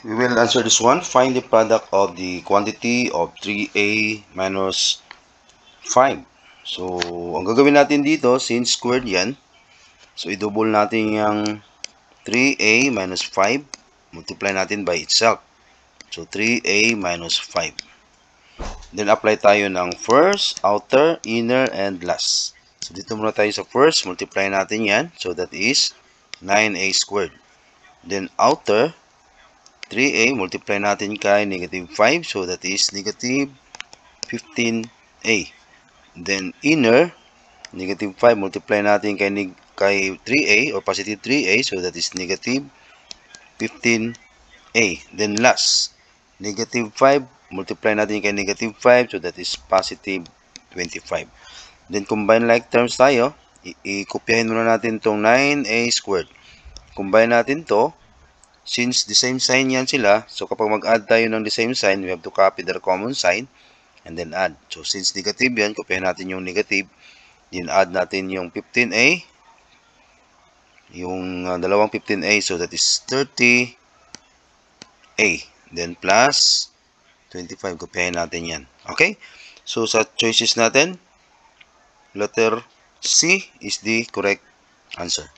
we will answer this one. Find the product of the quantity of 3a minus 5. So, ang gagawin natin dito, since squared yan, so i-double natin yung 3a minus 5, multiply natin by itself. So, 3a minus 5. Then, apply tayo ng first, outer, inner, and last. So, dito muna tayo sa first, multiply natin yan. So, that is 9a squared. Then, outer, 3a, multiply natin kay negative 5. So, that is negative 15a. Then, inner, negative 5, multiply natin kay 3a or positive 3a. So, that is negative 15a. Then, last, negative 5, multiply natin kay negative 5. So, that is positive 25. Then, combine like terms tayo. I-kopyahin muna natin itong 9a squared. Combine natin to. Since the same sign yan sila, so kapag mag-add tayo ng the same sign, we have to copy their common sign and then add. So since negative yan, kopyahin natin yung negative, then add natin yung 15a, yung dalawang 15a, so that is 30a. Then plus 25, kopyahin natin yan. Okay? So sa choices natin, letter C is the correct answer.